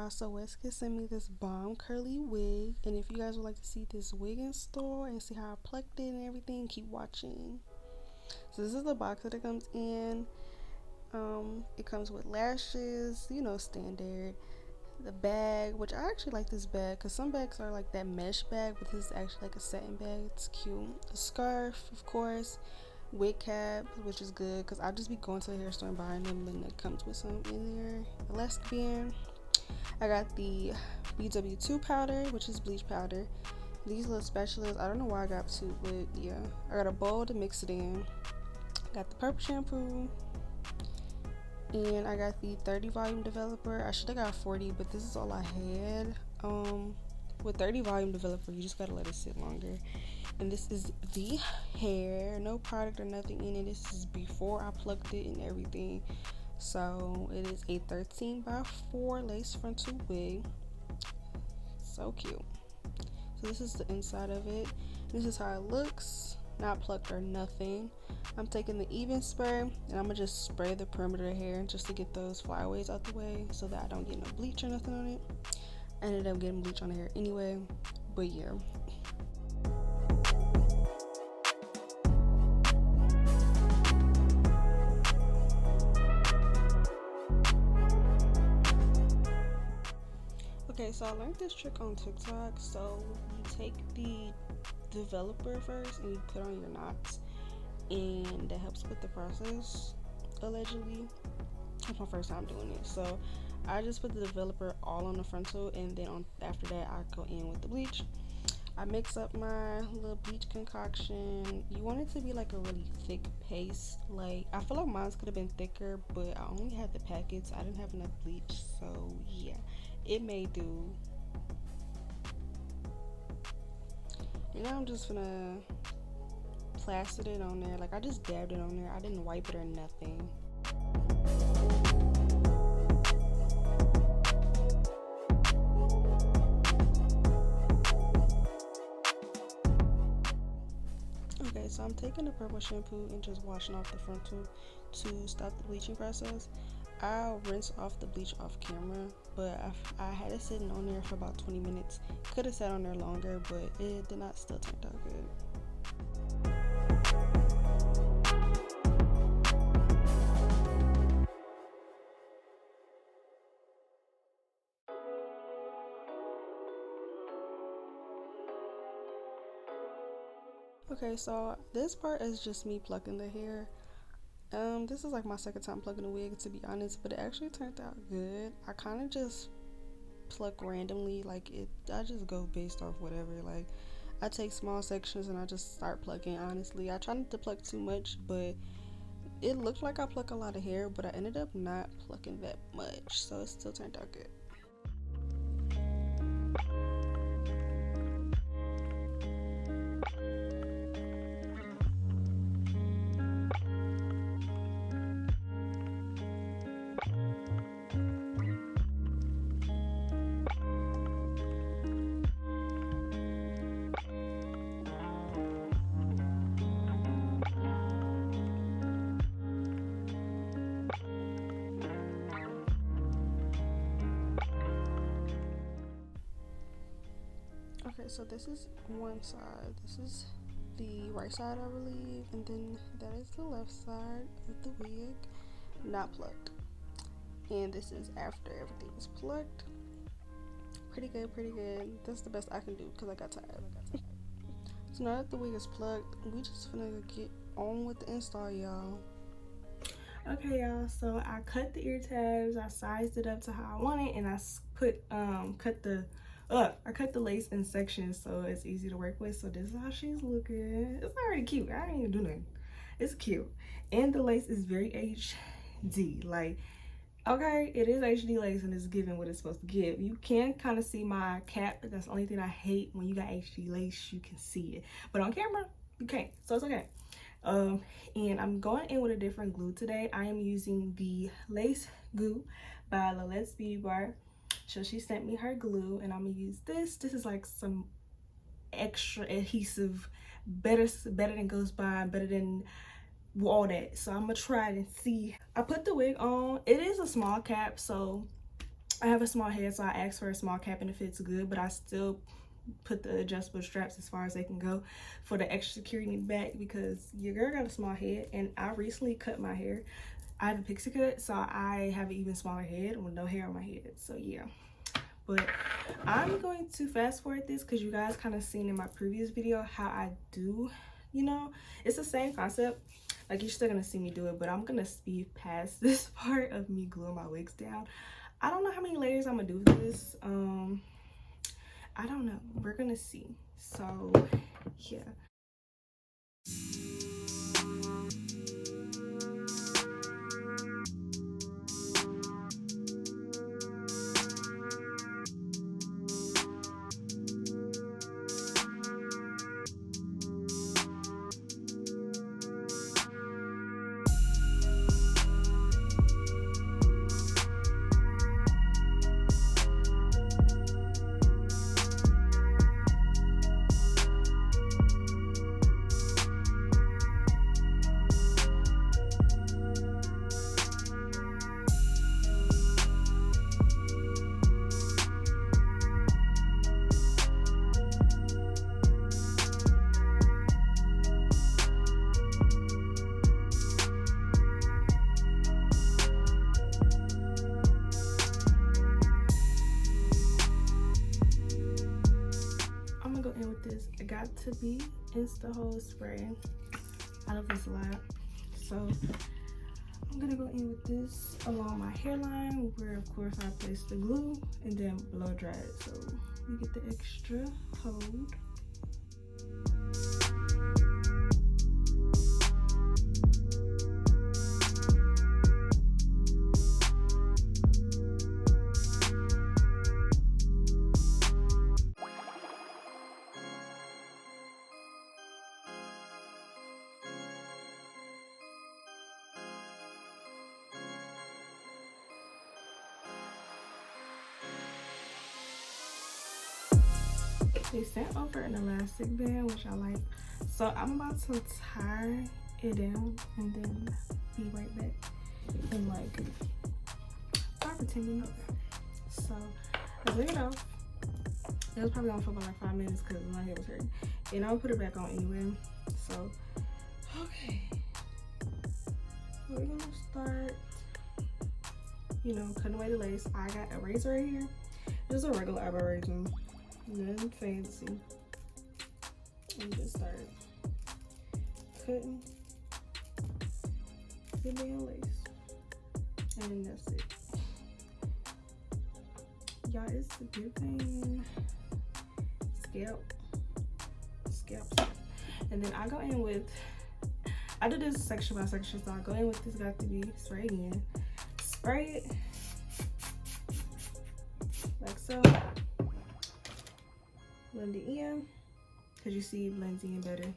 y'all, so WestKiss sent me this bomb curly wig, and if you guys would like to see this wig in store and see how I plucked it and everything, keep watching. So this is the box that it comes in. It comes with lashes, you know, standard. The bag, which I actually like this bag because some bags are like that mesh bag, but this is actually like a satin bag. It's cute. A scarf, of course. Wig cap, which is good because I'll just be going to the hair store and buying them, and it comes with some in there. Elastic band. I got the BW2 powder, which is bleach powder. These little spatulas, I don't know why I got two, but yeah. I got a bowl to mix it in. Got the purple shampoo. And I got the 30 volume developer. I should have got 40, but this is all I had. With 30 volume developer, you just gotta let it sit longer. And this is the hair, no product or nothing in it. This is before I plucked it and everything. So it is a 13 by 4 lace frontal wig. So cute. So this is the inside of it. This is how it looks. Not plucked or nothing. I'm taking the even spray and I'm gonna just spray the perimeter of hair just to get those flyaways out the way so that I don't get no bleach or nothing on it. I ended up getting bleach on the hair anyway, but yeah. Okay, so I learned this trick on TikTok. So you take the developer first and you put on your knots, and that helps with the process, allegedly. That's my first time doing it, so I just put the developer all on the frontal, and then after that I go in with the bleach. I mix up my little bleach concoction. You want it to be like a really thick paste. Like, I feel like mine could have been thicker, but I only had the packets. I didn't have enough bleach, so yeah, it may do. And now I'm just gonna plastered it on there. Like, I just dabbed it on there. I didn't wipe it or nothing. Okay, so I'm taking the purple shampoo and just washing off the frontal to stop the bleaching process. I'll rinse off the bleach off camera, but I had it sitting on there for about 20 minutes. Could have sat on there longer, but it did not still turn out good. Okay, so this part is just me plucking the hair. This is like my second time plucking a wig, to be honest, but it actually turned out good. I kind of just pluck randomly, like I just go based off whatever. Like, I take small sections and I just start plucking. Honestly, I try not to pluck too much, but it looked like I pluck a lot of hair, but I ended up not plucking that much, so it still turned out good. Okay, so this is one side. This is the right side, I believe, and then that is the left side of the wig, not plucked. And this is after everything is plucked. Pretty good, pretty good. That's the best I can do because I got tired. So now that the wig is plucked, we just finna get on with the install, y'all. Okay, y'all, so I cut the ear tabs, I sized it up to how I want it, and I cut the lace in sections so it's easy to work with. So this is how she's looking. It's already cute. I didn't even do nothing. It's cute. And the lace is very HD. Like, okay, it is HD lace and it's giving what it's supposed to give. You can kind of see my cap, but that's the only thing I hate. When you got HD lace, you can see it. But on camera, you can't. So it's okay. And I'm going in with a different glue today. I am using the Lace Glue by Lilette's Beauty Bar. So she sent me her glue, and I'm gonna use this. This is like some extra adhesive, better than Ghost Bond, better than all that. So I'm gonna try it and see. I put the wig on. It is a small cap, so I have a small head, so I asked for a small cap and it fits good, but I still put the adjustable straps as far as they can go for the extra security in the back, because your girl got a small head and I recently cut my hair. I have a pixie cut, so I have an even smaller head with no hair on my head. So yeah, but I'm going to fast forward this because you guys kind of seen in my previous video how I do, you know, it's the same concept. Like, you're still gonna see me do it, but I'm gonna speed past this part of me gluing my wigs down. I don't know how many layers I'm gonna do this. I don't know, we're gonna see. So yeah. I'm gonna go in with this. It got to be Insta Hole spray out of this lab. So I'm gonna go in with this along my hairline, where of course I place the glue, and then blow dry it so we get the extra hold. They sent over an elastic band, which I like. So I'm about to tie it down and then be right back in like 5 or 10 minutes. So I took it off. It was probably on for about like 5 minutes because my hair was hurting. And I'll put it back on anyway. So, okay. We're gonna start, you know, cutting away the lace. I got a razor right here. Just a regular eyebrow razor. Nothing fancy. And just start cutting the damn lace. And that's it. Y'all, it's the giving scalp. And then I go in with, I do this section by section, so I go in with this, got to be spray again. Spray it like so. Blend it in, because you see it blends in better.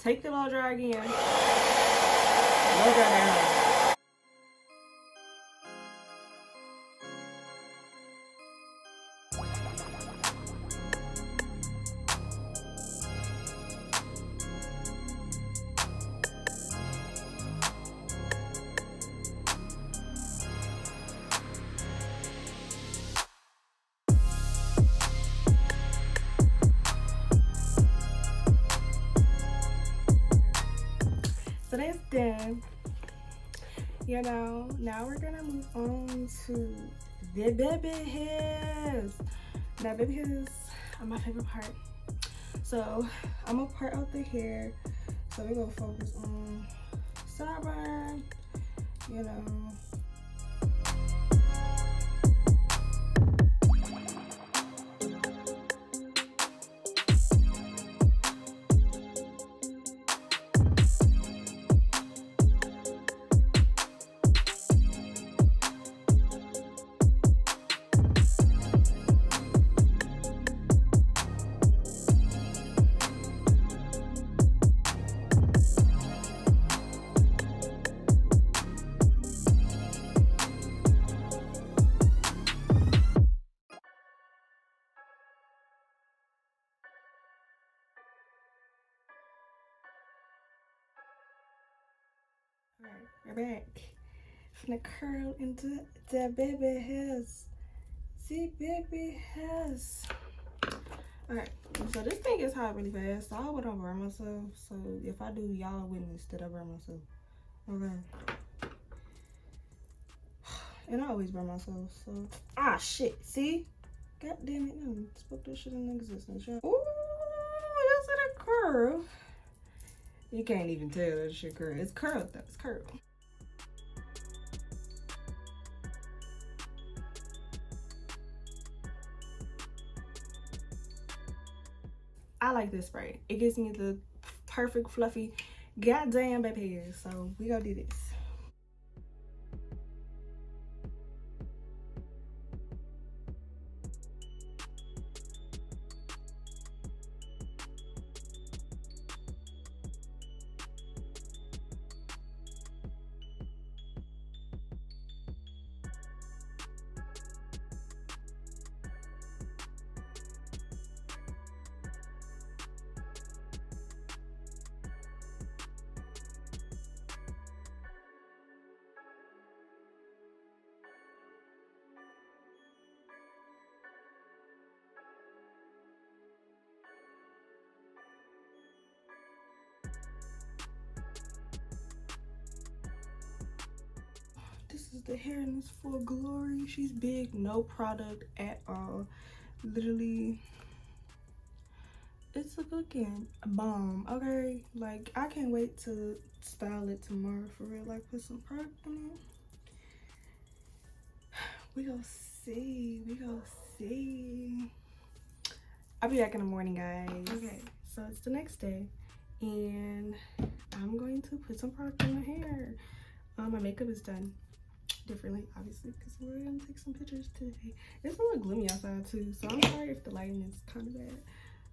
Take the blow dry again. Blow dry down. So that's done. You know, now we're gonna move on to the baby hairs. Now, baby hairs are my favorite part. So I'm gonna part out the hair. So we're gonna focus on sideburn, you know. Alright, we're back. I'm gonna curl into the baby hairs. See, baby has. Alright, so this thing gets hot really fast, so I hope I don't burn myself. So if I do, y'all witness that I burn myself. Okay. And I always burn myself, so. Ah, shit. See? God damn it. No, spoke that shit into existence. Ooh, that's a curl. You can't even tell that shit curl. It's curled though. It's curled. I like this spray. It gives me the perfect fluffy goddamn baby hair. So we gonna do this. This is the hair in its full glory. She's big, no product at all. Literally, it's a fucking bomb, okay? Like, I can't wait to style it tomorrow for real. Like, put some product on it. We gonna see. We gonna see. I'll be back in the morning, guys. Okay, so it's the next day, and I'm going to put some product on my hair. My makeup is done differently, obviously, because we're gonna take some pictures today. It's a little gloomy outside too, so I'm sorry if the lighting is kind of bad.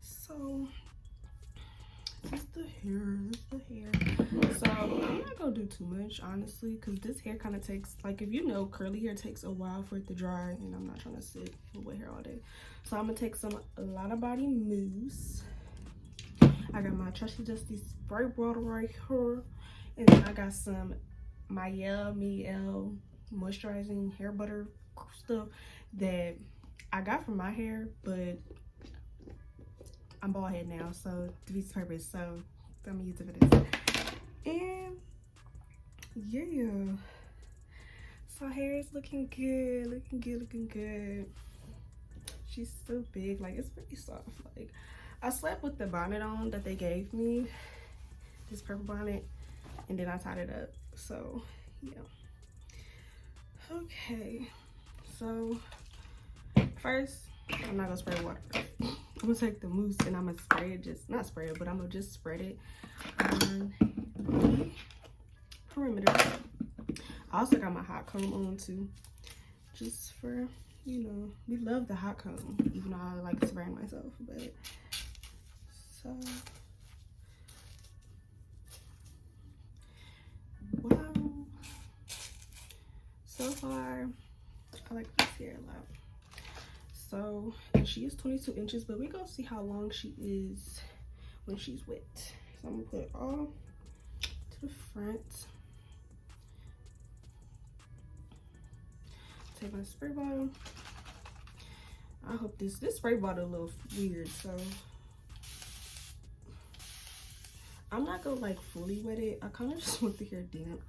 So this is the hair. So I'm not gonna do too much, honestly, because this hair kind of takes, like, if you know, curly hair takes a while for it to dry, and I'm not trying to sit with wet hair all day. So I'm gonna take a lot of body mousse. I got my trusty dusty spray bottle right here, and then I got some Mielle moisturizing hair butter stuff that I got from my hair, but I'm bald head now, so to be purpose, so I'm gonna use it for this. And yeah, so hair is looking good. She's so big, like, it's pretty soft. Like, I slept with the bonnet on that they gave me, this purple bonnet, and then I tied it up. So yeah. Okay, so first, I'm not gonna spray water first. I'm gonna take the mousse and I'm gonna spray it, just not spray it, but I'm gonna just spread it on the perimeter. I also got my hot comb on too, just for, you know, we love the hot comb, even though I like spraying myself. But so wow, so far I like this hair a lot. So, and she is 22 inches, but we gonna see how long she is when she's wet. So I'm gonna put it all to the front. Take my spray bottle. I hope this spray bottle a little weird, so I'm not gonna like fully wet it. I kind of just want the hair damp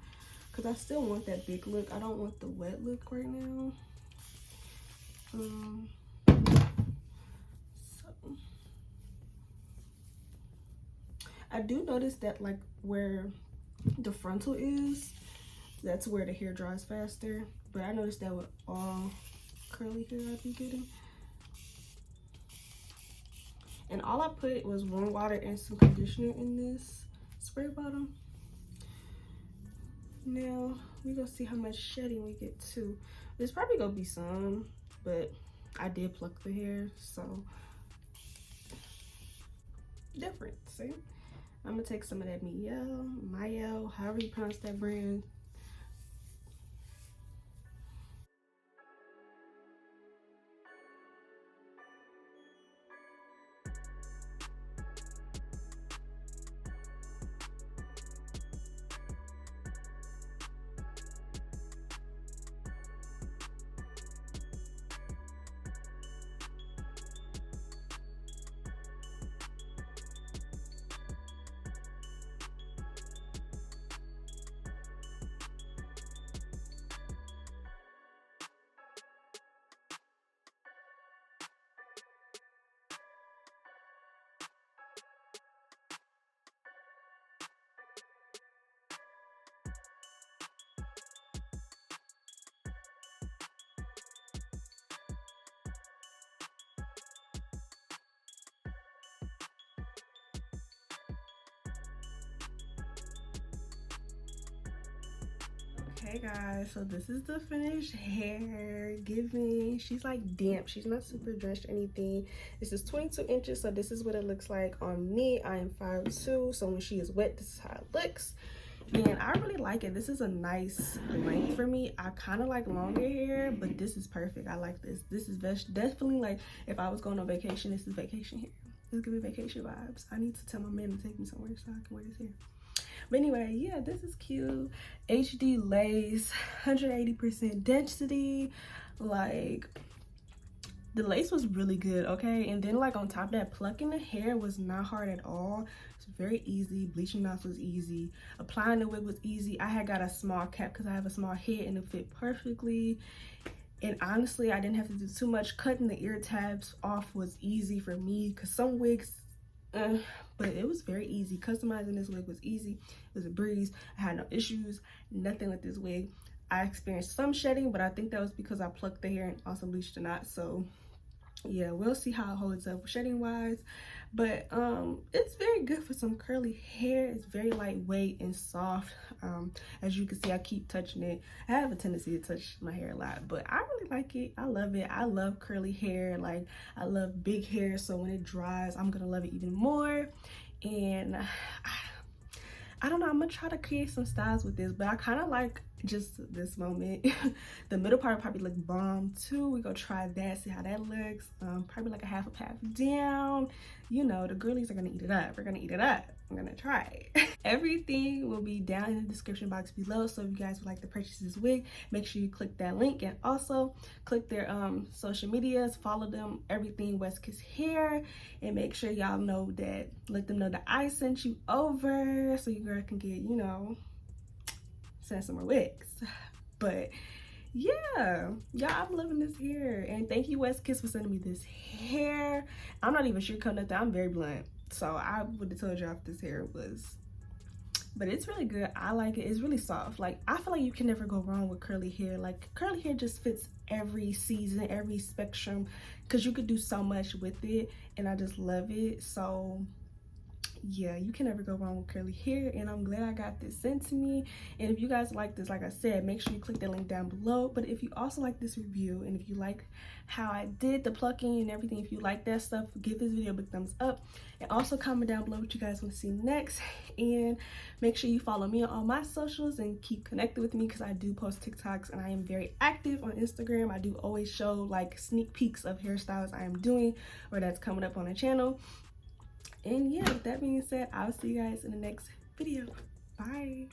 because I still want that big look. I don't want the wet look right now. So I do notice that, like, where the frontal is, that's where the hair dries faster. But I noticed that with all curly hair I be getting. And all I put was warm water and some conditioner in this spray bottle. Now we gonna see how much shedding we get too. There's probably gonna be some, but I did pluck the hair, so different. See, I'm gonna take some of that Mielle, however you pronounce that brand. Hey guys, so this is the finished hair. Giving, she's like damp, she's not super drenched or anything. This is 22 inches, so this is what it looks like on me. I am 5'2", so when she is wet, this is how it looks. And I really like it. This is a nice length for me. I kind of like longer hair, but this is perfect. I like this. This is definitely like if I was going on vacation, this is vacation hair. It's giving vacation vibes. I need to tell my man to take me somewhere so I can wear this hair. But anyway, yeah, this is cute. HD lace, 180% density. Like, the lace was really good, okay? And then like on top of that, plucking the hair was not hard at all. It's very easy. Bleaching knots was easy. Applying the wig was easy. I had got a small cap because I have a small head and it fit perfectly. And honestly, I didn't have to do too much. Cutting the ear tabs off was easy for me because some wigs, but it was very easy. Customizing this wig was easy. It was a breeze. I had no issues, nothing with this wig. I experienced some shedding, but I think that was because I plucked the hair and also bleached the knot. So yeah, we'll see how it holds up shedding wise. But it's very good for some curly hair. It's very lightweight and soft. As you can see, I keep touching it. I have a tendency to touch my hair a lot, but I really like it. I love it. I love curly hair. Like, I love big hair, so when it dries, I'm gonna love it even more. And I don't know, I'm gonna try to create some styles with this, but I kind of like just this moment. The middle part probably look bomb too. We go try that, see how that looks. Probably like a half a path down. You know, the girlies are gonna eat it up. We're gonna eat it up. I'm gonna try it. Everything will be down in the description box below, so if you guys would like to purchase this wig, make sure you click that link and also click their social medias, follow them, everything WestKiss Hair, and make sure y'all know that, let them know that I sent you over so your girl can get, you know, send some more wigs. But yeah, y'all, I'm loving this hair, and thank you WestKiss for sending me this hair. I'm not even sure nothing. I'm very blunt, so I would have told y'all if this hair was, but it's really good. I like it. It's really soft. Like, I feel like you can never go wrong with curly hair. Like, curly hair just fits every season, every spectrum, because you could do so much with it, and I just love it. So yeah, you can never go wrong with curly hair, and I'm glad I got this sent to me. And if you guys like this, like I said, make sure you click that link down below. But if you also like this review, and if you like how I did the plucking and everything, if you like that stuff, give this video a big thumbs up, and also comment down below what you guys want to see next. And make sure you follow me on all my socials and keep connected with me, because I do post TikToks and I am very active on Instagram. I do always show like sneak peeks of hairstyles I am doing or that's coming up on the channel. And yeah, with that being said, I'll see you guys in the next video. Bye.